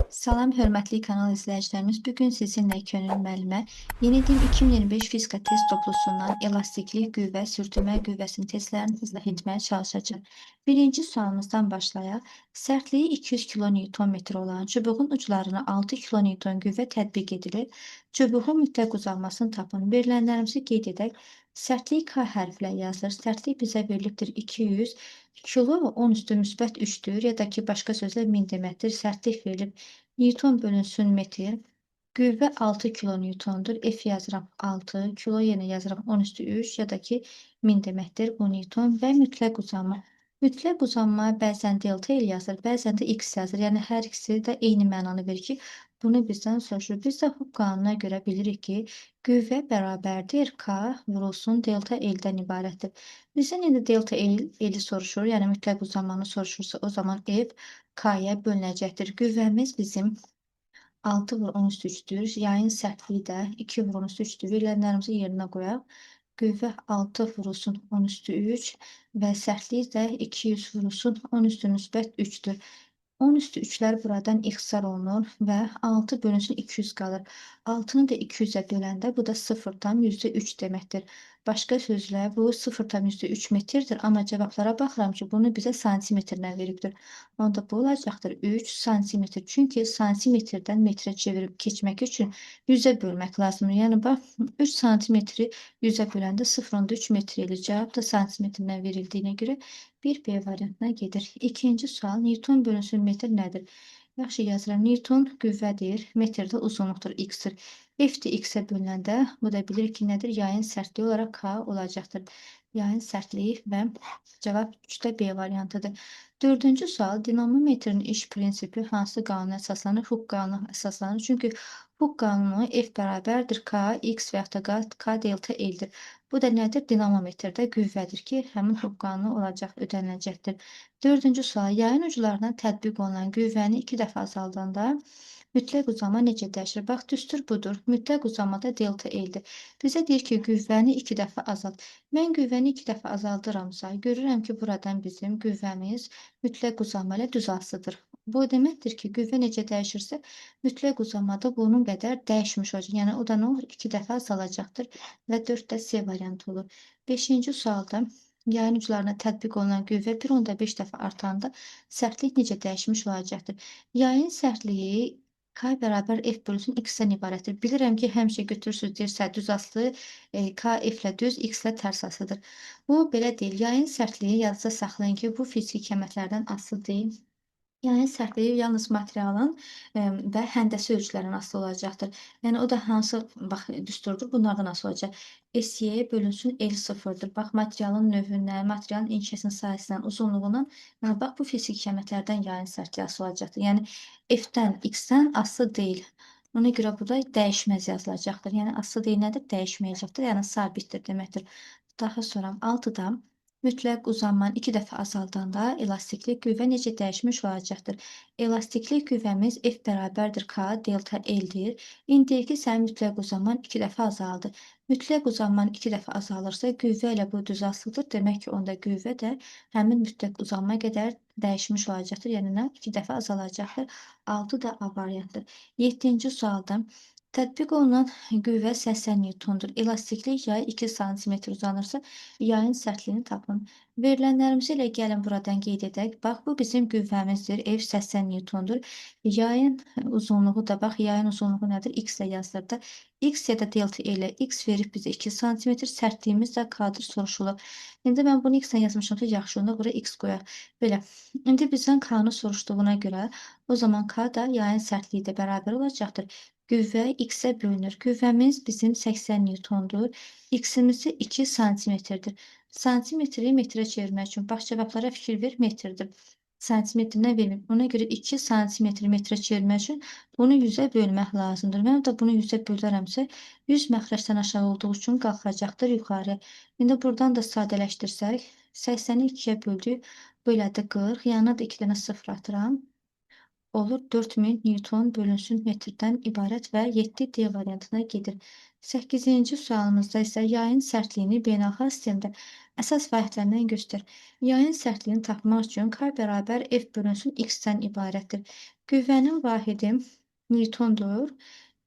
Salam, hörmətli kanal izləyicilərimiz. Bugün sizinlə Könül müəllimə Yenidim 2025 fizika test toplusundan elastiklik, qüvvə, sürtünmə qüvvəsinin testlərini izah etməyə çalışacağıq. Birinci sualımızdan başlayaq. Sərtliyi 200 kN olan çubuğun uclarına 6 kN qüvvə tətbiq edilir. Çubuğun mütləq uzanmasını tapın. Verilənlərimizi qeyd edək. Sərtlik K hərflə yazılır. Sərtlik bizə verilibdir 200. Kilo 10 üstü müsbət 3-dür, ya da ki, başqa sözlə 1000 deməkdir. Sərtlik verilib. Newton bölünsün metr. Qüvvə 6 kilonewtondur. F yazıram 6. Kilo yenə yazıram 10 üstü 3 ya da ki 1000 deməkdir. Bu Newton və mütləq uzanma. Mütləq uzanma bəzən delta il yazır, bəzən də x yazır. Yəni hər ikisi də eyni mənanı verir ki, bunu bizdən soruşur. Biz də Hooke qanununa görə bilirik ki, qüvvə bərabərdir K vurulsun delta L-dən ibarətdir. Bizdən indi delta L-i soruşur, yəni mütləq uzanmanı soruşursa, o zaman F K-ya bölünəcəkdir. Qüvvəmiz bizim 6 vur 10 üstü 3-dür. Yayın sərtliyi də 2 vur 10 üstü 3-dür. Verilənlərimizi yerinə qoyaq. Qüvvə 6 vurulsun 10 üstü 3 və sərtlik də 200 vurulsun 10 üstü müsbət 3-dür. 10 üstü 3-lər buradan ixtisar olunur və 6 bölünsün 200 qalır. 6-nı da 200-ə böləndə bu da 0,3 deməkdir. Başqa sözlə bu 0,3 metrdir, amma cavablara baxıram ki, bunu bizə santimetrlə veribdir. Onda bu olacaqdır 3 santimetr. Çünki santimetrdən metrə çevirib keçmək üçün 100-ə bölmək lazımdır. Yəni bax 3 santimetri 100-ə böləndə 0,3 metr eləyir. Cavab da santimetrlə verildiyinə görə 1B variantına gedir. İkinci sual. Newton bölünsün metr nədir? Yaxşı yazıram. Newton qüvvədir. Metr də uzunluqdur. X-dir. F də X-ə bölünəndə bu da bilir ki, nədir? Yayın sərtliyi olaraq K olacaqdır. Yayın sərtliyi və cavab 3də B variantıdır. Dördüncü sual. Dinamometrin iş prinsipi hansı qanuna əsaslanır? Hooke qanunu əsaslanır. Çünki Hooke qanunu F bərabərdir K, X və yaxud da K delta L-dir. Bu da nədir? Dinamometrdə qüvvədir ki, həmin Hooke qanunu olacaq, ödəniləcəkdir. Dördüncü sual. Yayın uclarına tətbiq olunan qüvvəni 2 dəfə azaldanda mütləq uzanma necə dəyişir? Bax, düstur budur. Mütləq uzanmada delta L-dir. Bizə deyir ki, qüvvəni 2 dəfə azalt. Mən qüvvəni 2 dəfə azaldıramsa, görürəm ki, buradan bizim qüvvəmiz mütləq uzanma ilə düz asıdır. Bu deməkdir ki, qüvvə necə dəyişirsə, mütləq uzanmada bunun qədər dəyişmiş olacaq. Yəni, o da nə olur? 2 dəfə azalacaqdır və 4 də C variantı olur. 5-ci sualda yayın uclarına tətbiq olunan qüvvə 1,5 dəfə artanda sərtlik necə dəyişmiş olacaqdır? Yayın sərtliyi K bərabər F bölünsün X-dən ibarətdir. Bilirəm ki, həmişə götürürsünüz, deyirsə düz asılı, K F-lə düz, X-lə tərs asılıdır. Bu belə deyil. Yayın sərtliyi yadda saxlayın ki, bu fiziki kəməklərdən asılı deyil. Yayın sərtliyi yalnız materialın və həndəsi ölçülərindən asılı olacaqdır. Yəni, o da hansı düsturdur? Bunlardan asılı olacaq. SY bölünsün L0-dır. Bax, materialın növündən, materialın inşasının sayəsindən, uzunluğundan, bax, bu fiziki kəməklərdən yayın sərtliyi asılı olacaqdır. Yəni, F-dən, X-dən asılı deyil. Ona görə burada dəyişməz yazılacaqdır. Yəni, asılı deyil nədir? Dəyişməyəcəkdir, yəni sabitdir deməkdir. Daha sonra 6-da mütləq uzanmanı 2 dəfə azaldanda elastiklik qüvvə necə dəyişmiş olacaqdır? Elastiklik qüvvəmiz F bərabərdir K delta L-dir. İndi ki, sənin mütləq uzanman 2 dəfə azaldı. Mütləq uzanman 2 dəfə azalırsa, qüvvə ilə bu düz asılıdır. Demək ki, onda qüvvə də həmin mütləq uzanma qədər dəyişmiş olacaqdır. Yəni, nə? 2 dəfə azalacaqdır. 6 da A variantdır. 7-ci sualda tətbiq olunan qüvvə 80 Newtondur. Elastiklik yay 2 sm uzanırsa, yayın sərtliyini tapın. Verilənlərimizi ilə gəlin buradan qeyd edək. Bax, bu bizim qüvvəmizdir. F 80 Newtondur. Yayın uzunluğu da, bax, yayın uzunluğu nədir? X ilə yazılır da. X ya da delta ilə X verib bizə 2 sm, sərtliyimiz də K-dır soruşulur. İndi mən bunu X ilə yazmışam ki, yaxşı, onda bura X qoyaq. Belə. İndi bizdən K-nı soruşduğuna görə, o zaman K da yayın sərtliyi də bərabər olacaqdır. Qüvvə X-ə bölünür. Qüvvəmiz bizim 80 Newtondur. X-imiz isə 2 santimetrdir. Santimetri metrə çevirmək üçün, bax, cavablara fikir ver, metrdir. Santimetrindən vermir. Ona görə 2 santimetri metrə çevirmək üçün bunu 100-ə bölmək lazımdır. Mən də bunu 100-ə bölərəmsə, 100 məxrəcdən aşağı olduğu üçün qalxacaqdır yuxarı. İndi buradan da sadələşdirsək, 80-i 2-yə böldük, bölədi 40, yanına da 2 dənə 0 atıram. olur 4000 Newton bölünsün metrdən ibarət və 7D variantına gedir. 8-ci sualımızda isə yayın sərtliyini beynəlxalq sistemdə əsas vahidlərindən göstər. Yayın sərtliyini tapmaq üçün K bərabər F bölünsün X-dən ibarətdir. Qüvvənin vahidi Newtondur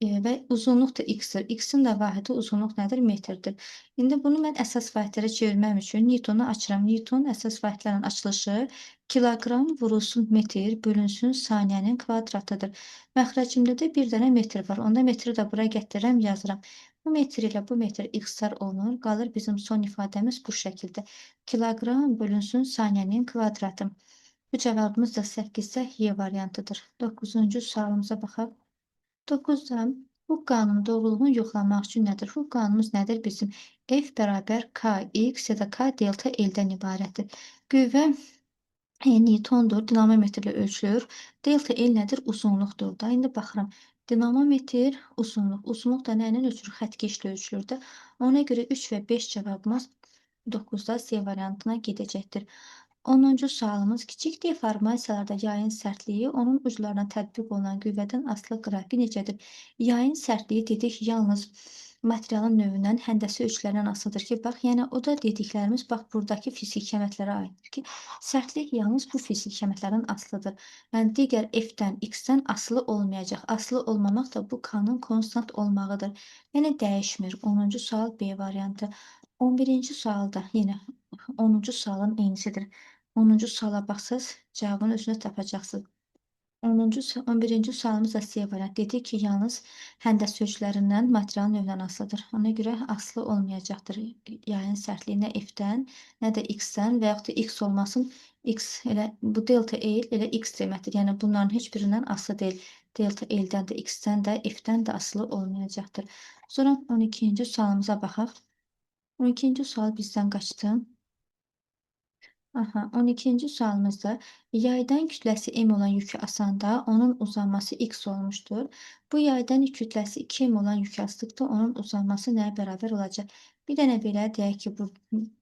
və uzunluq da X-dir. X-in də vahidi uzunluq nədir? Metrdir. İndi bunu mən əsas vahidlərə çevirməm üçün Newtonu açıram. Newtonun əsas vahidlərin açılışı kiloqram vurulsun metr bölünsün saniyənin kvadratıdır. Məxrəcimdə də bir dənə metr var. Onda metri də bura gətirirəm, yazıram. Bu metr ilə bu metr x-lar olunur. Qalır bizim son ifadəmiz bu şəkildə. Kiloqram bölünsün saniyənin kvadratı. Bu cavabımız da 8-də Y variantıdır. 9-cu sualımıza baxaq. 9-da bu qanunun doğruluğunu yoxlamaq üçün nədir? Bu qanunumuz nədir bizim? F bərabər Kx ya da K delta L-dən ibarətdir. Qüvvə Newtondur, dinamometrlə ölçülür. Delta L nədir? Uzunluqdur da. İndi baxıram. Dinamometr, uzunluq. Uzunluq da nə ilə ölçülür? Xəttkeşlə ölçülür də. Ona görə 3 və 5 cavabımız 9-da C variantına gedəcəkdir. 10-cu sualımız kiçik deformasiyalarda yayın sərtliyi onun uclarına tətbiq olunan qüvvədən asılı qrafiqi necədir? Yayın sərtliyi dedik yalnız materialın növündən, həndəsi ölçülərindən asılıdır ki, bax, yəni o da dediklərimiz bax buradakı fiziki əmələrə aiddir ki, sərtlik yalnız bu fiziki əməllərdən asılıdır. Yəni digər F-dən, X-dən asılı olmayacaq. Asılı olmamaq da bu K-nın konstant olmağıdır. Yəni dəyişmir. 10-cu sual B variantı. 11-ci sualda yenə 10-cu sualın eynisidir. 10-cu suala baxsaz, cavabını özünüz tapacaqsınız. 11-ci sualımız da C variantı. Dedi ki, yalnız həndəs ölçülərindən materialın növündən asılıdır. Ona görə asılı olmayacaqdır. Yayın sərtliyi nə F-dən, nə də X-dən və yaxud da X olmasın. X elə bu delta L elə X deməkdir. Yəni bunların heç birindən asılı deyil. Delta L-dən də X-dən də F-dən də asılı olmayacaqdır. Sonra 12-ci sualımıza baxaq. 12-ci sual bizdən qaçdı. Aha, 12-ci sualımızda yaydan kütləsi m olan yükü asanda onun uzanması x olmuşdur. Bu yaydan kütləsi 2m olan yükü asdıqda onun uzanması nəyə bərabər olacaq? Bir dənə belə deyək ki, bu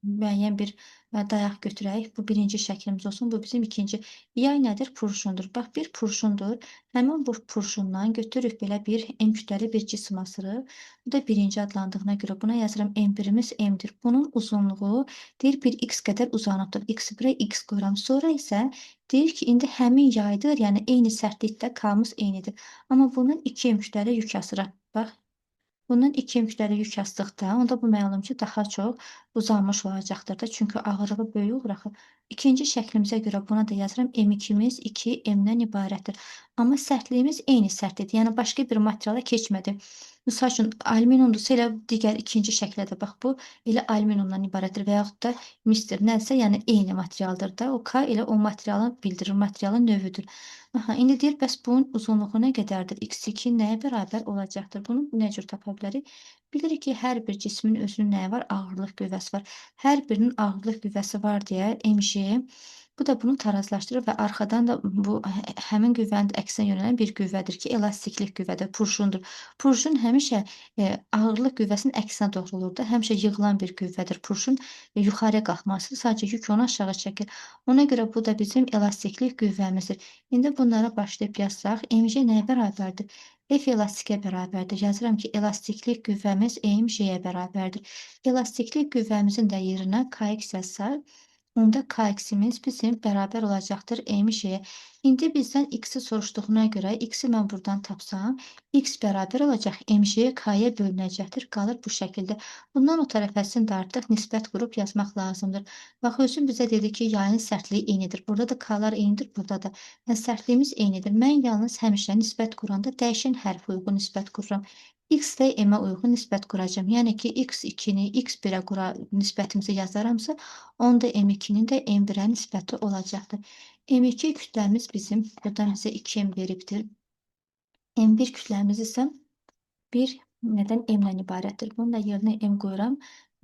müəyyən bir dayaq götürək. Bu birinci şəklimiz olsun. Bu bizim ikinci. Yay nədir? Purşundur. Bax, bir purşundur. Həmin bu purşundan götürürük belə bir m kütləli bir cisim asırıq. Bu da birinci adlandığına görə buna yazıram m1-imiz m-dir. Bunun uzunluğu deyir bir x qədər uzanıbdır. X1-ə x qoyuram. Sonra isə deyir ki, indi həmin yaydır, yəni eyni sərtlikdə K-mız eynidir. Amma bunun 2 kütləli yük asırıq. Bax, bunun 2 kütləli yük asdıqda, onda bu məlum ki, daha çox uzanmış olacaqdır da. Çünki ağırlığı böyük olur axı. İkinci şəklimizə görə buna da yazıram. M2-miz 2M-dən ibarətdir. Amma sərtliyimiz eyni sərtlikdir. Yəni başqa bir materiala keçmədi. Misal üçün, alüminiumdursa elə digər ikinci şəklə də bax, bu elə alüminiumdan ibarətdir və yaxud da misdir. Nədirsə, yəni eyni materialdır da. O K elə o materialı bildirir, materialın növüdür. Aha, indi deyir, bəs bunun uzunluğu nə qədərdir? X2 nəyə bərabər olacaqdır? Bunu nə cür tapa bilərik? Bilirik ki, hər bir cismin özünün nəyi var? Ağırlıq qüvvəsi var. Hər birinin ağırlıq qüvvəsi var deyə mg. Bu da bunu tarazlaşdırır və arxadan da bu həmin qüvvənin əksinə yönələn bir qüvvədir ki, elastiklik qüvvədir, purşundur. Purşun həmişə ağırlıq qüvvəsinin əksinə doğru olur da, həmişə yığılan bir qüvvədir. Purşun yuxarıya qalxması, sadəcə yük onu aşağı çəkir. Ona görə bu da bizim elastiklik qüvvəmizdir. İndi bunlara başlayıb yazsaq, mg nəyə bərabərdir? F elastikə bərabərdir. Yazıram ki, elastiklik qüvvəmiz mg-yə bərabərdir. Elastiklik qüvvəmizin də yerinə kx yazsaq, onda kx-imiz bizim bərabər olacaqdır mg-yə. İndi bizdən x-i soruşduğuna görə x-i mən buradan tapsam, x bərabər olacaq mg k-yə bölünəcəkdir. Qalır bu şəkildə. Bundan o tərəfəsini də artıq nisbət qurub yazmaq lazımdır. Bax, özün bizə dedi ki, yayın sərtliyi eynidir. Burada da k-lar eynidir, burada da. Yəni, sərtliyimiz eynidir. Mən yalnız həmişə nisbət quranda dəyişən hərfi uyğun nisbət qururam. X və M-ə uyğun nisbət quracağam. Yəni ki, x2-ni x1-ə nisbətimizi yazaramsa, onda M2-nin də M1-ə nisbəti olacaqdır. M2 kütləmiz bizim, buradan bizə 2M veribdir. M1 kütləmiz isə bir nədən M-dən ibarətdir. Bunu da yerinə M qoyuram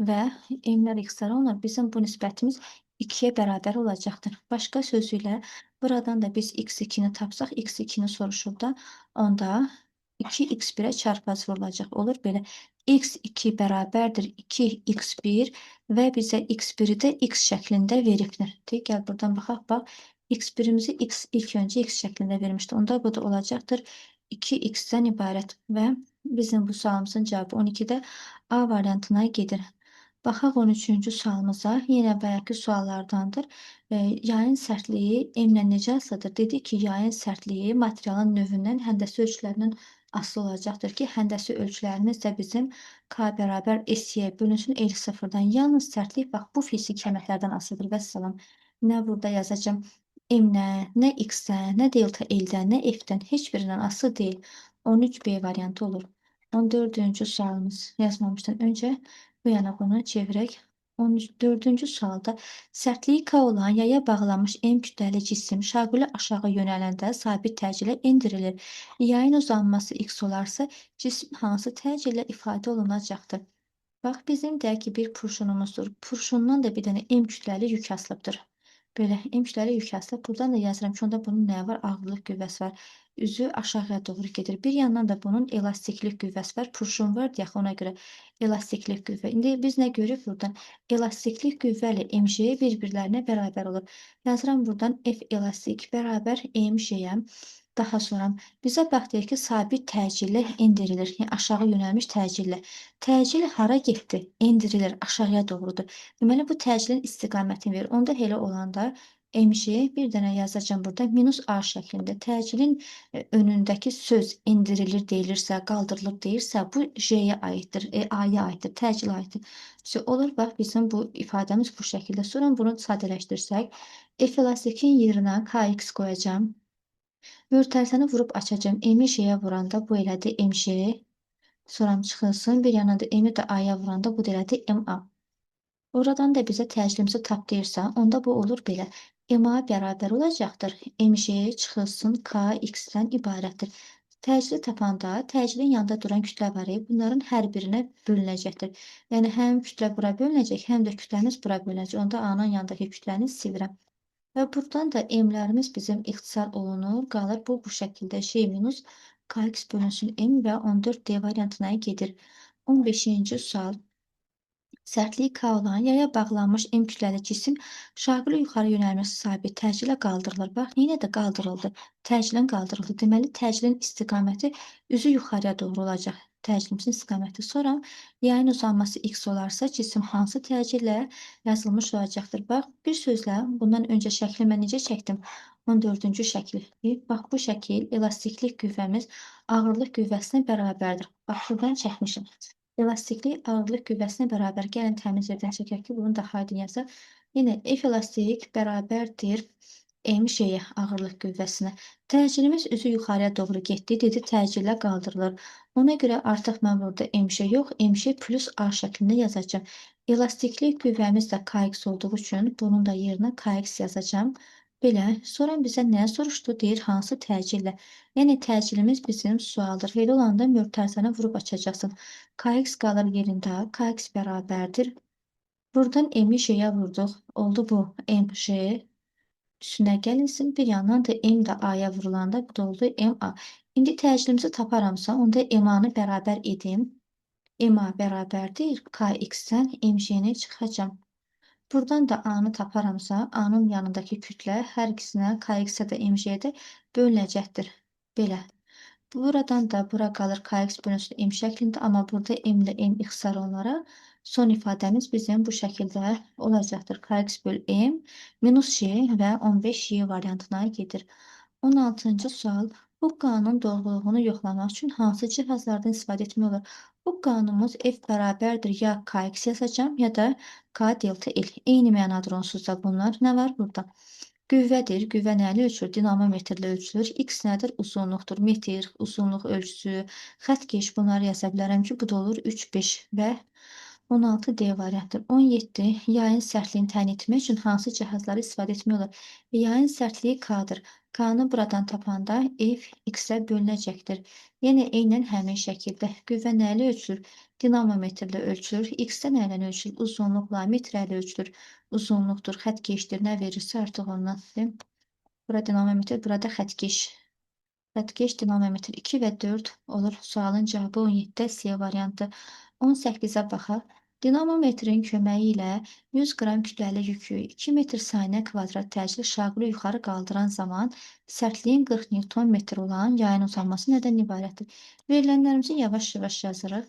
və M-lər x-lar olunur. Bizim bu nisbətimiz 2-yə bərabər olacaqdır. Başqa sözüylə, buradan da biz x2-ni tapsaq, x2-ni soruşur da, onda 2x1-ə çarpaz vurulacaq. Olur belə. X2 bərabərdir 2x1 və bizə x1-i də x şəklində veribdir. Gəl buradan baxaq, bax. x1'imizi ilk önce x şəklində vermişdi. Onda bu da olacaqdır 2x-dən ibarət və bizim bu sualımızın cavabı 12-də A variantına gedir. Baxaq 13-cü sualımıza. Yenə bayaqki suallardandır. Yayın sərtliyi M-lə necə asılıdır? Dedi ki, yayın sərtliyi materialın növündən, həndəsi ölçülərindən asılı olacaqdır ki, həndəsi ölçülərimiz də bizim K bərabər S-yə bölünsün L0-dan. Yalnız sərtlik bax bu fiziki əməklərdən asılıdır. Vəssalam. Nə burada yazacağım? M-dən, nə X-dən, nə delta L-dən, nə F-dən heç birindən asılı deyil. 13B variantı olur. 14-cü sualımız yazmamışdan öncə bu yana bunu çevirək. 14-cü sualda sərtliyi K olan yaya bağlanmış M kütləli cisim şaquli aşağı yönələndə sabit təcillə endirilir. Yayın uzanması X olarsa cisim hansı təcillə ifadə olunacaqdır? Bax, bizim deyək ki, bir purşunumuzdur. Purşundan da bir dənə M kütləli yük asılıbdır. Belə M kütləli yük asılıb. Buradan da yazıram ki, onda bunun nəyi var? Ağırlıq qüvvəsi var. Üzü aşağıya doğru gedir. Bir yandan da bunun elastiklik qüvvəsi var. Purşun var deyək, ona görə elastiklik qüvvə. İndi biz nə görürük buradan? Elastiklik qüvvə ilə MJ bir-birlərinə bərabər olur. Yazıram buradan F elastik bərabər MJ-yə. Daha sonra bizə bax deyir ki, sabit təcillə endirilir. Yəni aşağı yönəlmiş təcillə. Təcil hara getdi? Endirilir, aşağıya doğrudur. Deməli, bu təcilin istiqamətini verir. Onda elə olanda MJ bir dənə yazacağam burada minus A şəklində. Təcilin önündəki söz endirilir deyilirsə, qaldırılır deyirsə, bu J-yə aiddir, A-ya aiddir, təcil aiddir. Olur, bax, bizim bu ifadəmiz bu şəkildə. Sonra bunu sadələşdirsək, F elastikin yerinə KX qoyacağım. Mötərizəni vurub açacağım. M-i J-yə vuranda bu elədi MJ. Sonra çıxılsın. Bir yana da M-i də A-ya vuranda bu da elədi MA. Oradan da bizə təcilimizi tap deyirsə, onda bu olur belə. MA bərabər olacaqdır. MJ çıxılsın K X-dən ibarətdir. Təcili tapanda təcilin yanında duran kütlə var. Bunların hər birinə bölünəcəkdir. Yəni, həm kütlə bura bölünəcək, həm də kütləmiz bura bölünəcək. Onda A-nın yanındakı kütləni sivirəm. Və buradan da M-lərimiz bizim ixtisar olunur. Qalır bu şəkildə J minus KX bölünsün M və 14D variantına gedir. 15-ci sual. Sərtliyi K olan yaya bağlanmış M kütləli cisim şaquli yuxarı yönəlməsi sabit təcillə qaldırılır. Bax, yenə də qaldırıldı. Təcilin qaldırıldı. Deməli, təcilin istiqaməti üzü yuxarıya doğru olacaq. Təclimizin istiqaməti. Sonra yayın uzanması X olarsa cisim hansı təcillə yazılmış olacaqdır? Bax, bir sözlə bundan öncə şəkli mən necə çəkdim? 14-cü şəkil. Bax, bu şəkil elastiklik qüvvəmiz ağırlıq qüvvəsinə bərabərdir. Bax, buradan çəkmişim. Elastiklik ağırlıq qüvvəsinə bərabər. Gəlin təmiz yerdən çəkək ki, bunu da aydın yazaq. Yenə F elastik bərabərdir MJ-yə ağırlıq qüvvəsinə. Təcilimiz üzü yuxarıya doğru getdi. Dedi, təcillə qaldırılır. Ona görə artıq mən burada MJ yox, MJ plus A şəklində yazacağam. Elastiklik qüvvəmiz də KX olduğu üçün bunun da yerinə KX yazacağam. Belə. Sonra bizə nə soruşdu? Deyir, hansı təcillə? Yəni, təcilimiz bizim sualdır. Belə olanda mötərizəni vurub açacaqsın. KX qalır yerində. KX bərabərdir. Buradan M-i J-yə vurduq. Oldu bu MJ. Üstünə gəlinsin. Bir yandan da M də A-ya vurulanda bu da oldu MA. İndi təcilimizi taparamsa, onda MA-nı bərabər edim. MA bərabərdir. KX-dən MJ-ni çıxacam. Buradan da A-nı taparamsa, A-nın yanındakı kütlə hər ikisinə KX-ə də MJ-yə də bölünəcəkdir. Belə. Buradan da bura qalır KX bölünsün M şəklində, amma burada M ilə M ixtisar olunaraq son ifadəmiz bizim bu şəkildə olacaqdır. KX böl M minus J və 15Y variantına gedir. 16-cı sual. Bu qanunun doğruluğunu yoxlamaq üçün hansı cihazlardan istifadə etmək olur? Bu qanunumuz F bərabərdir ya KX yazacağım, ya da K delta L. Eyni mənadır onsuz da bunlar. Nə var burada? Qüvvədir. Qüvvə nə ilə ölçülür? Dinamometrlə ölçülür. X nədir? Uzunluqdur. Metr, uzunluq ölçüsü, xəttkeş bunları yaza bilərəm ki, bu da olur 3, 5 və 16D variantdır. 17. Yayın sərtliyini təyin etmək üçün hansı cihazları istifadə etmək olur? Yayın sərtliyi K-dır. K-nı buradan tapanda F X-ə bölünəcəkdir. Yəni, eynən həmin şəkildə. Qüvvə nə ilə ölçülür? Dinamometrlə ölçülür. X-də nə ilə ölçülür? Uzunluqla, metrlə ölçülür. Uzunluqdur, xəttkeşdir. Nə verirsə artıq ondan. Bura dinamometr, burada xəttkeş. Xəttkeş dinamometr 2 və 4 olur. Sualın cavabı 17-də C variantı. 18-ə baxaq. Dinamometrin köməyi ilə 100 qram kütləli yükü 2 metr saniyə kvadrat təcili şaqlı yuxarı qaldıran zaman sərtliyin 40 Newton metr olan yayın uzanması nədən ibarətdir? Verilənlərimizi yavaş-yavaş yazırıq.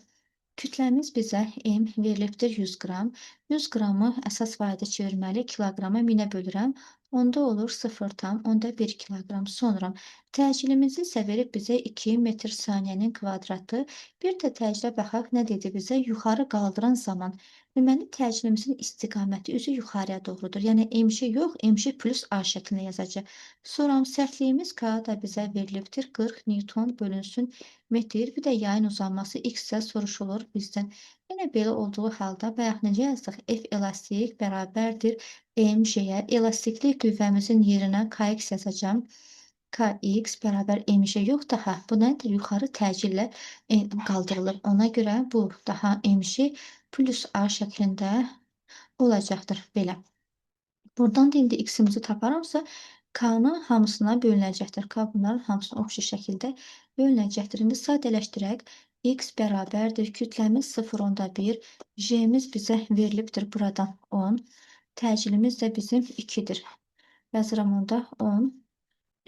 Kütləmiz bizə M verilibdir 100 qram. 100 qramı əsas vahidi çevirməli kiloqrama 1000-ə bölürəm. Onda olur 0,1 kiloqram. Sonra təcilimizi isə verib bizə 2 metr saniyənin kvadratı. Bir də təclə baxaq, nə dedi bizə? Yuxarı qaldıran zaman. Deməli, təclimizin istiqaməti üzü yuxarıya doğrudur. Yəni, MC yox, MC plus A şəklində yazacaq. Sonra sərtliyimiz K da bizə verilibdir 40 Newton bölünsün metr. Bir də yayın uzanması X isə soruşulur bizdən. Yenə belə olduğu halda bayaq necə yazdıq? F elastik bərabərdir mc-yə. Elastiklik qüvvəmizin yerinə kx yazacağam. Kx bərabər mc yox daha. Bu nədir? Yuxarı təcillə qaldırılır. Ona görə bu daha mc plus A şəklində olacaqdır. Belə. Buradan da indi x-imizi taparamsa, k-nı hamısına bölünəcəkdir. K bunların hamısına oxşar şəkildə bölünəcəkdir. İndi sadələşdirək. X bərabərdir. Kütləmiz 0,1. J-miz bizə verilibdir buradan 10. Təcilimiz də bizim 2-dir. Yazıram onda 10.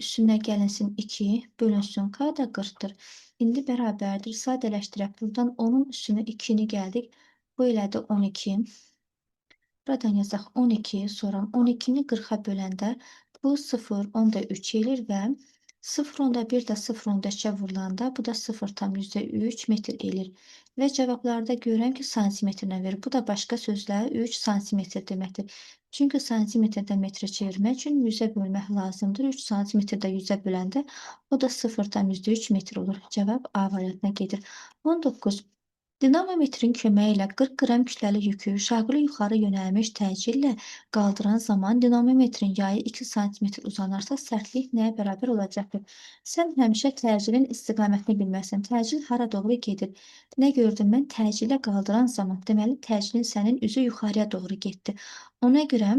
Üstünə gəlinsin 2, bölünsün k da 40-dır. İndi bərabərdir. Sadələşdirək. Buradan 10-un üstünə 2-ni gəldik. Bu elədi 12. Buradan yazaq 12, sonra 12-ni 40-a böləndə bu 0,3 elir və 0,1 də 0,3-ə vurulanda bu da 0,3 metr elir. Və cavablarda görürəm ki, santimetrlə verir. Bu da başqa sözlə 3 santimetr deməkdir. Çünki santimetrdən metrə çevirmək üçün 100-ə bölmək lazımdır. 3 santimetrdə 100-ə böləndə o da 0,3 metr olur. Cavab A variantına gedir. 19. Dinamometrin köməyi ilə 40 qram kütləli yükü şaqlı yuxarı yönəlmiş təcillə qaldıran zaman dinamometrin yayı 2 sm uzanarsa sərtlik nəyə bərabər olacaqdır? Sən həmişə təcilin istiqamətini bilməlisən. Təcil hara doğru gedir? Nə gördüm mən? Təcillə qaldıran zaman. Deməli, təcilin sənin üzü yuxarıya doğru getdi. Ona görə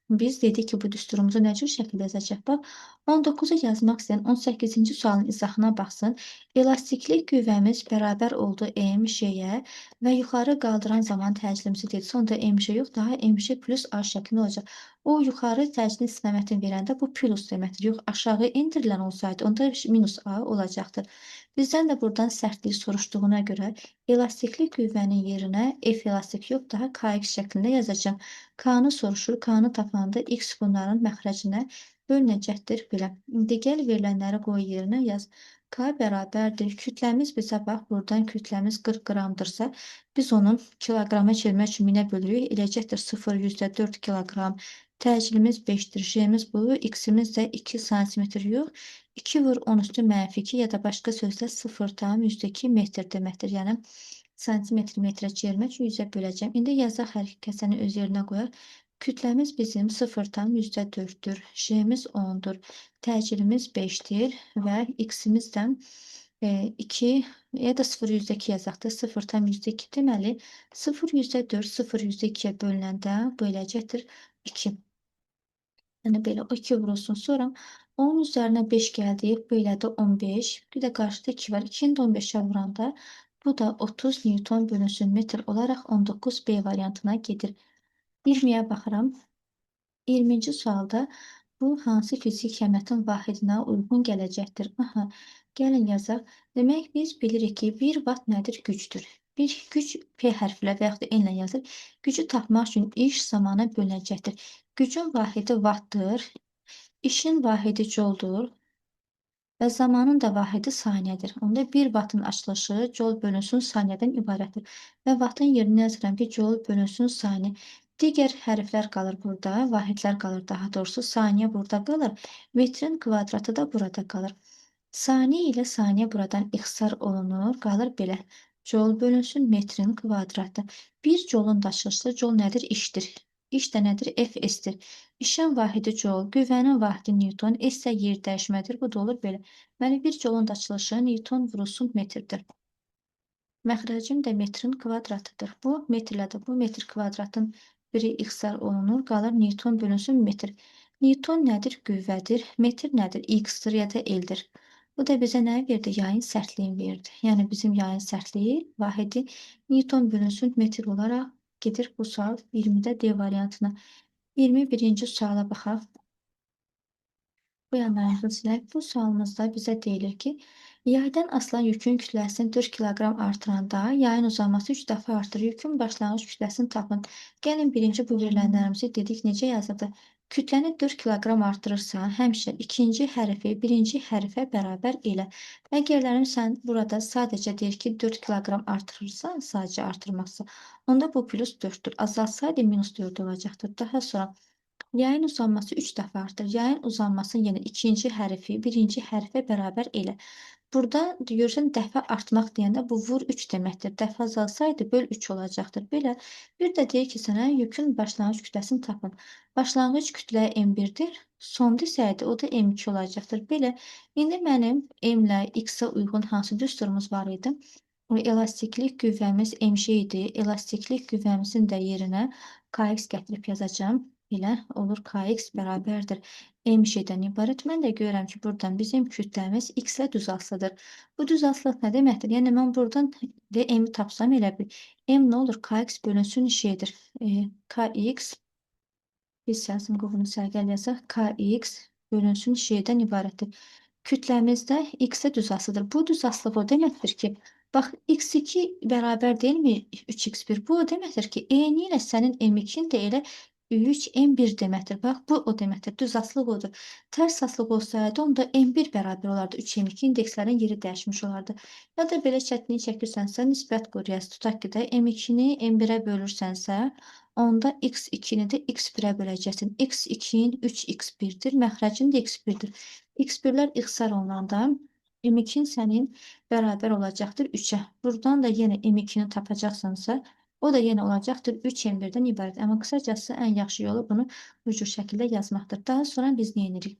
biz dedik ki, bu düsturumuzu nə cür şəkildə yazacaq? Bax, 19-u yazmaq istəyən 18-ci sualın izahına baxsın. Elastiklik qüvvəmiz bərabər oldu MC-yə və yuxarı qaldıran zaman təcilimizi dedi. Sonda MC yox, daha MC plus A şəklində olacaq. O, yuxarı təcilin istiqamətini verəndə bu plus deməkdir. Yox, aşağı endirilən olsaydı, onda minus A olacaqdır. Bizdən də buradan sərtlik soruşduğuna görə elastiklik qüvvənin yerinə F elastik yox, daha KX şəklində yazacağam. K-nı soruşur, K-nı tapanda X bunların məxrəcinə bölünəcəkdir belə. İndi gəl verilənləri qoy yerinə yaz. K bərabərdir. Kütləmiz bizə bax, buradan kütləmiz 40 qramdırsa, biz onu kiloqrama çevirmək üçün 1000-ə bölürük. Eləcəkdir 0,4 kiloqram. Təcilimiz 5-dir. J-miz bu, X-imiz də 2 santimetr yox. 2 vur 10 üstü -2 ya da başqa sözlə 0,2 metr deməkdir. Yəni, santimetr metrə çevirmək üçün 100-ə böləcəm. İndi yazaq hər iki kəsəni öz yerinə qoyaq. Kütləmiz bizim 0,4-dür. J-miz 10-dur. Təcilimiz 5-dir və X-imiz də 2 ya da 0,2 yazaq da 0,2 deməli 0,4 0,2-yə bölünəndə bu eləcəkdir 2. Yəni belə 2 vurulsun. Sonra 10-un üzərinə 5 gəldi. Bu elədi 15. Bir də qarşıda 2 var. 2-ni də 15-ə vuranda bu da 30 Newton bölünsün metr olaraq 19B variantına gedir. 20-yə baxıram. 20-ci sualda bu hansı fizik əmətin vahidinə uyğun gələcəkdir? Aha, gəlin yazaq. Demək, biz bilirik ki, 1 watt nədir? Gücdür. Bir güc P hərflə və yaxud da N ilə yazır. Gücü tapmaq üçün iş zamana bölünəcəkdir. Gücün vahidi wattdır, işin vahidi jouldur və zamanın da vahidi saniyədir. Onda 1 wattın açılışı joule bölünsün saniyədən ibarətdir. Və wattın yerinə yazıram ki, joule bölünsün saniyə. Digər hərflər qalır burada, vahidlər qalır daha doğrusu. Saniyə burada qalır, metrin kvadratı da burada qalır. Saniyə ilə saniyə buradan ixtisar olunur, qalır belə. Joule bölünsün metrin kvadratı. 1 joule-un da açılışı joule nədir? İşdir. İş də nədir? F-S-dir. İşin vahidi joule, qüvvənin vahidi Newton, S isə yer dəyişmədir. Bu da olur belə. Deməli, 1 joule-un da açılışı Newton vurulsun metrdir. Məxrəcim də metrin kvadratıdır. Bu metrlədir. Bu metr kvadratın biri ixtisar olunur, qalır Newton bölünsün metr. Newton nədir? Qüvvədir. Metr nədir? X-dir ya da L-dir. Bu da bizə nə verdi? Yayın sərtliyini verdi. Yəni bizim yayın sərtliyi vahidi Newton bölünsün metr olaraq Gedir bu sual 20-də D variantına. 21-ci suala baxaq. Bu yanlarımızı silək. Bu sualımızda bizə deyilir ki, yaydan asılan yükün kütləsini 4 kiloqram artıranda yayın uzanması 3 dəfə artır. Yükün başlanğıc kütləsini tapın. Gəlin birinci bu verilənlərimizi dedik necə yazıldı? Kütləni 4 kiloqram artırırsa, həmişə ikinci hərfi birinci hərfə bərabər elə. Əgərlərim sən burada sadəcə deyir ki, 4 kiloqram artırırsan, sadəcə artırmazsa, onda bu plus 4-dür. Azalsaydı minus 4 olacaqdır. Daha sonra yayın uzanması 3 dəfə artır. Yayın uzanması yenə ikinci hərfi birinci hərfə bərabər elə. Burada görürsən dəfə artmaq deyəndə bu vur 3 deməkdir. Dəfə azalsaydı böl 3 olacaqdır. Belə bir də deyir ki, sənə yükün başlanğıc kütləsini tapın. Başlanğıc kütlə M1-dir. Son desəydi o da M2 olacaqdır. Belə indi mənim M-lə X-ə uyğun hansı düsturumuz var idi? Elastiklik qüvvəmiz MC idi. Elastiklik qüvvəmizin də yerinə Kx gətirib yazacağam. Elə olur Kx bərabərdir MC-dən ibarət. Mən də görürəm ki, buradan bizim kütləmiz X-lə düz asılıdır. Bu düz aslılıq nə deməkdir? Yəni mən buradan və M-i tapsam elə bil. M nə olur? Kx bölünsün şeydir. Kx biz siyasi qovunu sərgəl yazaq. Kx bölünsün şeydən ibarətdir. Kütləmizdə x-ə düz asılıdır. Bu düz asılıq o deməkdir ki, bax, x2 bərabər deyilmi 3x1? Bu o deməkdir ki, eyni ilə sənin m2-in də elə 3m1 deməkdir. Bax, bu o deməkdir. Düz asılıq odur. Tərs asılıq olsaydı, onda m1 bərabər olardı. 3m2 indekslərin yeri dəyişmiş olardı. Ya da belə çətinlik çəkirsənsə, nisbət quruyası tutaq ki də m2-ni m1-ə bölürsənsə, onda x2-ni də x1-ə böləcəksin. x2-in 3x1-dir, məxrəcin də x1-dir. X1-lər ixtisar olunanda M2-in sənin bərabər olacaqdır 3-ə. Buradan da yenə M2-ni tapacaqsansa, o da yenə olacaqdır 3 M1-dən ibarət. Amma qısacası ən yaxşı yolu bunu bu cür şəkildə yazmaqdır. Daha sonra biz nə edirik?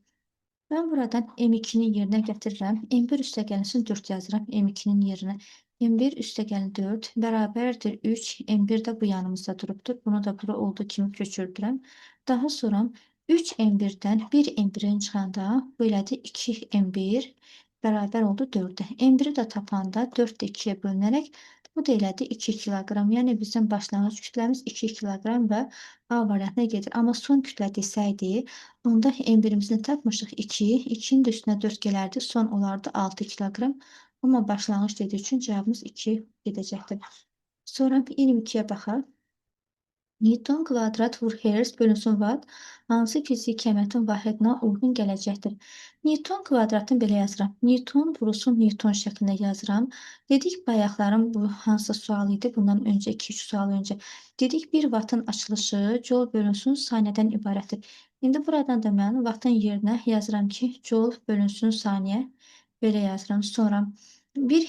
Mən buradan M2-ni yerinə gətirirəm. M1 üstəgəlsin 4 yazıram M2-nin yerinə. M1 üstəgəlin 4 bərabərdir 3. M1 də bu yanımızda durubdur. Bunu da bura olduğu kimi köçürdürəm. Daha sonra 3 M1-dən 1 M1-in çıxanda belədir 2 M1 bərabər oldu 4-ə. M1-i də tapanda 4 də 2-yə bölünərək bu da elədi 2 kiloqram. Yəni bizim başlanğıc kütləmiz 2 kiloqram və A variantına gedir. Amma son kütlə desəydi, onda M1-imizini tapmışıq 2. 2-nin də üstünə 4 gələrdi. Son olardı 6 kiloqram. Amma başlanğıc dediyi üçün cavabımız 2 gedəcəkdir. Sonra 22-yə baxaq. Newton kvadrat vur hertz bölünsün watt hansı fiziki əməliyyatın vahidinə uyğun gələcəkdir? Newton kvadratını belə yazıram. Newton vurulsun Newton şəklində yazıram. Dedik bayaqların bu hansı sual idi? Bundan öncə 2-3 sual öncə. Dedik 1 wattın açılışı joule bölünsün saniyədən ibarətdir. İndi buradan da mən wattın yerinə yazıram ki, joule bölünsün saniyə. Belə yazıram. Sonra 1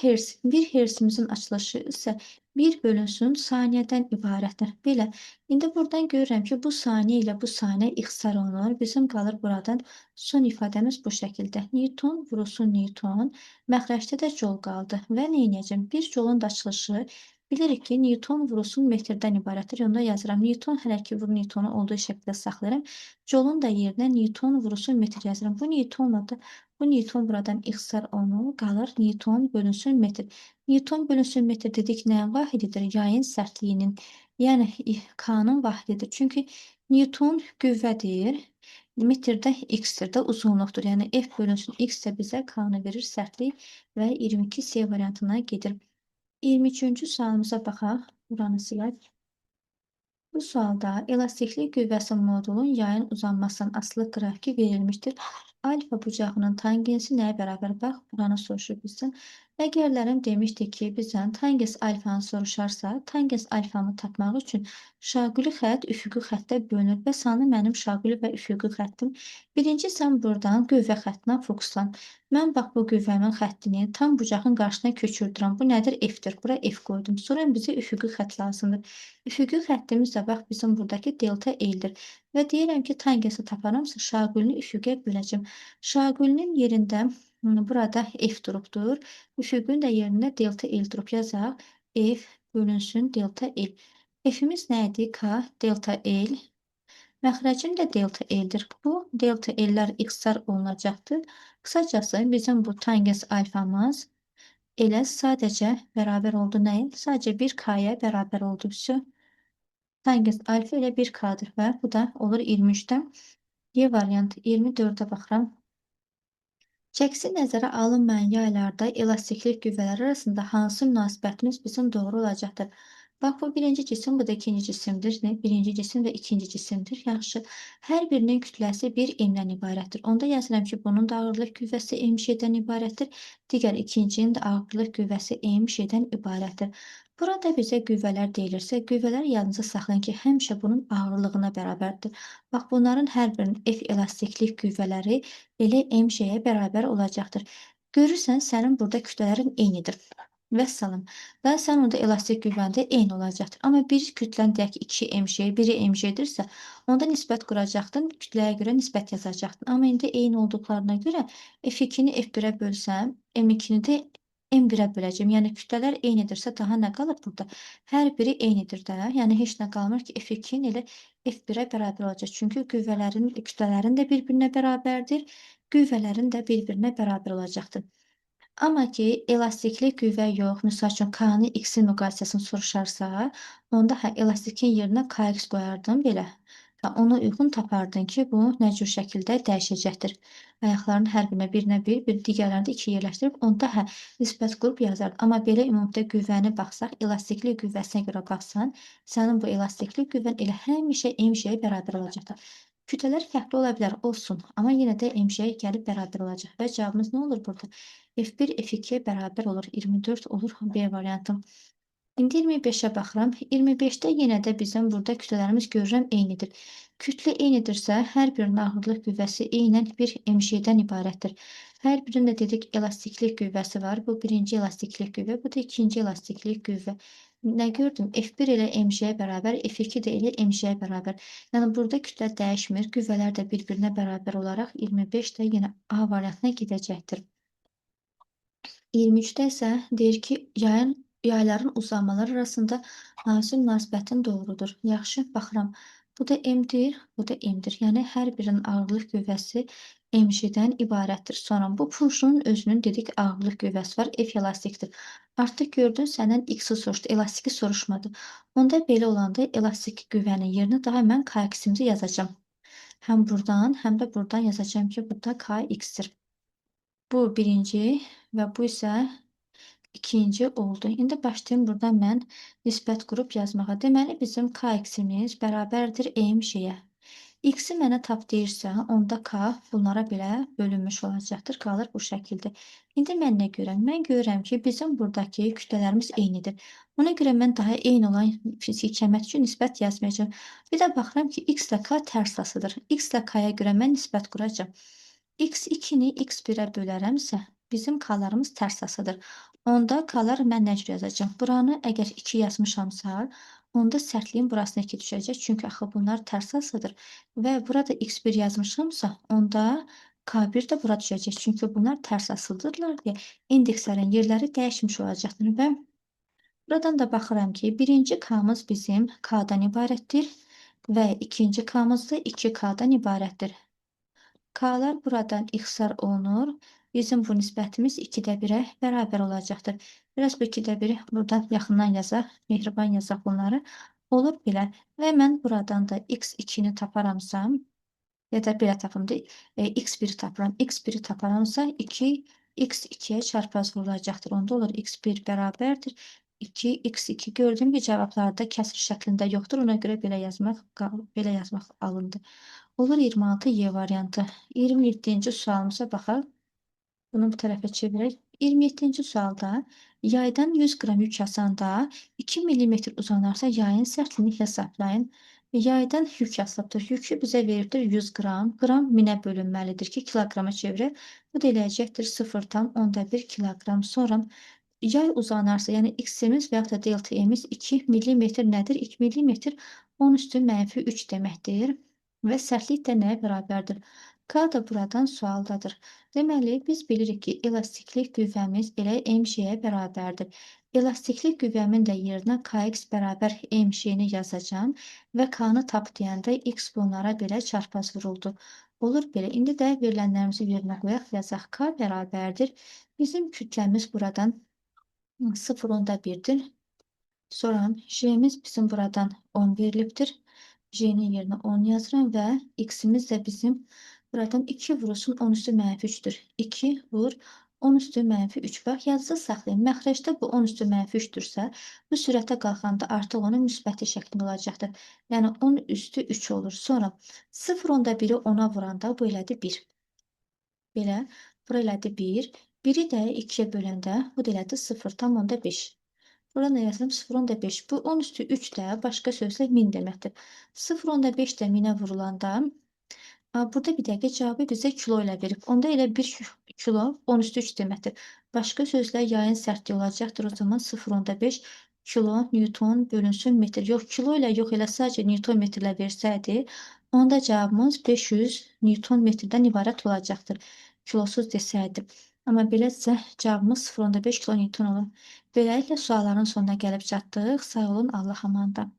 hertzimizin açılışı isə 1 bölünsün saniyədən ibarətdir. Belə. İndi buradan görürəm ki, bu saniyə ilə bu saniyə ixtisar olunur. Bizim qalır buradan son ifadəmiz bu şəkildə. Newton vurulsun Newton. Məxrəcdə də joule qaldı. Və nə edəcəm? 1 joule-un da açılışı bilirik ki, Newton vurulsun metrdən ibarətdir. Onda yazıram. Newton hələ ki vur Newtonu olduğu şəkildə saxlayıram. Joule-un da yerinə Newton vurulsun metr yazıram. Bu Newtonla da bu Newton buradan ixtisar olunur. Qalır Newton bölünsün metr. Newton bölünsün metr dedik nəyin vahididir? Yayın sərtliyinin. Yəni K-nın vahididir. Çünki Newton qüvvədir. Metrdə x-dir də uzunluqdur. Yəni F bölünsün x də bizə K-nı verir sərtlik və 22C variantına gedir. 23-cü sualımıza baxaq. Buranı silək. Bu sualda elastiklik qüvvəsi modulun yayın uzanmasının asılı qrafiki verilmişdir. Alfa bucağının tangensi nəyə bərabər? Bax, buranı soruşur bizdən. Əgərlərim demişdik ki, bizdən tangens alfanı soruşarsa, tangens alfanı tapmaq üçün şaquli xətt üfüqi xəttə bölünür və sanı mənim şaquli və üfüqi xəttim. Birinci sən buradan qüvvə xəttinə fokuslan. Mən bax bu qüvvəmin xəttini tam bucağın qarşısına köçürdürəm. Bu nədir? F-dir. Bura F qoydum. Sonra bizə üfüqi xətt lazımdır. Üfüqi xəttimiz də bax bizim buradakı delta L-dir. Və deyirəm ki, tangensi taparamsa şaqulini üfüqə böləcəm. Şaqulinin yerində burada F durubdur. Üfüqün də yerində delta L durub yazaq. F bölünsün delta L. F-imiz nə idi? K delta L. Məxrəcim də delta L-dir. Bu delta L-lər ixtisar olunacaqdır. Qısacası bizim bu tangens alfamız elə sadəcə bərabər oldu nəyə? Sadəcə 1K-ya bərabər oldu. Tangens alfa ilə 1K-dır və bu da olur 23-dən Y variantı 24-ə baxıram. Çəkisi nəzərə alınmayan yaylarda elastiklik qüvvələri arasında hansı münasibətimiz bizim doğru olacaqdır? Bax, bu birinci cisim, bu da ikinci cisimdir. Ne? Birinci cisim və ikinci cisimdir. Yaxşı. Hər birinin kütləsi bir M-dən ibarətdir. Onda yazıram ki, bunun da ağırlıq qüvvəsi M şeydən ibarətdir. Digər ikincinin də ağırlıq qüvvəsi M şeydən ibarətdir. Burada bizə qüvvələr deyilirsə, qüvvələr yadınıza saxlayın ki, həmişə bunun ağırlığına bərabərdir. Bax, bunların hər birinin F elastiklik qüvvələri elə M şeyə bərabər olacaqdır. Görürsən, sənin burada kütlələrin eynidir. Vəssalam. Və sən orada elastik qüvvən də eyni olacaqdır. Amma bir kütlən deyək ki, 2 M şey, biri M şeydirsə, onda nisbət quracaqdın, kütləyə görə nisbət yazacaqdın. Amma indi eyni olduqlarına görə F2-ni F1-ə bölsəm, M2-ni də M1-ə böləcəm. Yəni kütlələr eynidirsə, daha nə qalır burada? Hər biri eynidir də. Yəni heç nə qalmır ki, F2-nin elə F1-ə bərabər olacaq. Çünki qüvvələrin, kütlələrin də bir-birinə bərabərdir, qüvvələrin də bir-birinə bərabər olacaqdır. Amma ki, elastiklik qüvvə yox, misal üçün K-nın X-in müqayisəsini soruşarsa, onda hə, elastikin yerinə KX qoyardın belə. Və ona uyğun tapardın ki, bu nə cür şəkildə dəyişəcəkdir. Ayaqların hər birinə bir, bir digərlərini də 2 yerləşdirib, onda hə, nisbət qrup yazardın. Amma belə ümumilikdə qüvvəni baxsaq, elastiklik qüvvəsinə görə baxsan, sənin bu elastiklik qüvvən elə həmişə M şeyə bərabər olacaqdır. Kütlələr fərqli ola bilər, olsun. Amma yenə də M şeyə gəlib bərabər olacaq. Və cavabımız nə olur burada? F1 F2-yə bərabər olur. 24 olur B variantı. İndi 25-ə baxıram. 25-də yenə də bizim burada kütlələrimiz görürəm eynidir. Kütlə eynidirsə, hər birinin ağırlıq qüvvəsi eynən bir M şeydən ibarətdir. Hər birində dedik elastiklik qüvvəsi var. Bu birinci elastiklik qüvvə, bu da ikinci elastiklik qüvvə. Nə gördüm? F1 elə M şeyə bərabər, F2 də elə M şeyə bərabər. Yəni burada kütlə dəyişmir. Qüvvələr də bir-birinə bərabər olaraq 25 də yenə A variantına gedəcəkdir. 23-də isə deyir ki, yayların uzanmaları arasında hansı münasibətin doğrudur? Yaxşı, baxıram. Bu da M-dir, bu da M-dir. Yəni hər birinin ağırlıq qüvvəsi mg-dən ibarətdir. Sonra bu pulşunun özünün dedik ağırlıq qüvvəsi var, F elastikdir. Artıq gördün, səndən X-i soruşdu, elastiki soruşmadı. Onda belə olanda elastik qüvvənin yerinə daha mən KX-imizi yazacağam. Həm buradan, həm də buradan yazacağım ki, burada KX-dir. Bu birinci və bu isə ikinci oldu. İndi başlayım burada mən nisbət qrup yazmağa. Deməli, bizim KX-imiz bərabərdir M şeyə. X-i mənə tap deyirsə, onda K bunlara belə bölünmüş olacaqdır. Qalır bu şəkildə. İndi mən nə görürəm? Mən görürəm ki, bizim buradakı kütlələrimiz eynidir. Ona görə mən daha eyni olan fiziki əməd üçün nisbət yazmayacağım. Bir də baxıram ki, X ilə K tərs asıdır. X ilə K-ya görə mən nisbət quracağam. X2-ni X1-ə bölərəmsə, bizim K-larımız tərs asıdır. Onda K-lar mən nə cür yazacağam? Buranı əgər 2 yazmışamsa, onda sərtliyin burasına 2 düşəcək. Çünki axı bunlar tərs asıdır. Və burada X1 yazmışamsa, onda K1 də bura düşəcək. Çünki bunlar tərs asıldırlar deyə indekslərin yerləri dəyişmiş olacaqdır. Və buradan da baxıram ki, birinci K-mız bizim K-dan ibarətdir və ikinci K-mız da 2K-dan ibarətdir. K'lar buradan ixtisar olunur. Bizim bu nisbətimiz 2-də 1-ə bərabər olacaqdır. Biraz bu 2-də 1-i buradan yaxından yazaq, mehriban yazaq bunları. Olur belə. Və mən buradan da x2-ni taparamsa, ya da belə tapım x1-i tapıram. x1-i taparamsa 2 x2-yə çarpaz vurulacaqdır. Onda olur x1 bərabərdir. 2 x2 gördüm ki, cavablarda kəsr şəklində yoxdur. Ona görə belə yazmaq alındı. Olur 26 Y variantı. 27-ci sualımıza baxaq. Bunu bu tərəfə çevirək. 27-ci sualda yaydan 100 qram yük asanda 2 mm uzanarsa yayın sərtliyini hesablayın. Yaydan yük asılıbdır. Yükü bizə veribdir 100 qram. Qram minə bölünməlidir ki, kiloqrama çevirək. Bu da eləyəcəkdir 0,1 kiloqram. Sonra yay uzanarsa, yəni x-imiz və yaxud da delta-imiz 2 mm nədir? 2 mm 10 üstü mənfi 3 deməkdir. Və sərtlik də nəyə bərabərdir? K da buradan sualdadır. Deməli, biz bilirik ki, elastiklik qüvvəmiz elə M şeyə bərabərdir. Elastiklik qüvvəmin də yerinə Kx bərabər M şeyini yazacağım və K-nı tap deyəndə X bunlara belə çarpaz vuruldu. Olur belə. İndi də verilənlərimizi yerinə qoyaq, yazaq. K bərabərdir. Bizim kütləmiz buradan 0,1-dir. Sonra j'miz bizim buradan 10 verilibdir. J'nin yerinə 10 yazıram və x'imiz də bizim buradan 2 vurulsun 10 üstü mənfi 3'dür. 2 vur 10 üstü mənfi 3. Bax, yazısı saxlayın. Məxrəcdə bu 10 üstü mənfi 3'dürsə, bu sürətə qalxanda artıq onun müsbəti şəklində olacaqdır. Yəni 10 üstü 3 olur. Sonra 0,1-i 10-a vuranda bu elədi 1. Belə, bura elədi 1. 1-i də 2-yə böləndə bu da elədi 0,5. Burada nə yazdım? 0,5. Bu 10 üstü 3 də başqa sözlə 1000 deməkdir. 0,5 də 1000-ə vurulanda burada bir dəqiqə cavabı bizə kilo ilə verib. Onda elə 1 kilo 10 üstü 3 deməkdir. Başqa sözlə yayın sərtliyi olacaqdır. O zaman 0,5 kilo Newton bölünsün metr. Yox, kilo ilə yox, elə sadəcə Newton metrlə versəydi, onda cavabımız 500 Newton metrdən ibarət olacaqdır. Kilosuz desəydi. Amma beləsə cavabımız 0,5 kN olur. Beləliklə sualların sonuna gəlib çatdıq. Sağ olun, Allah amanında.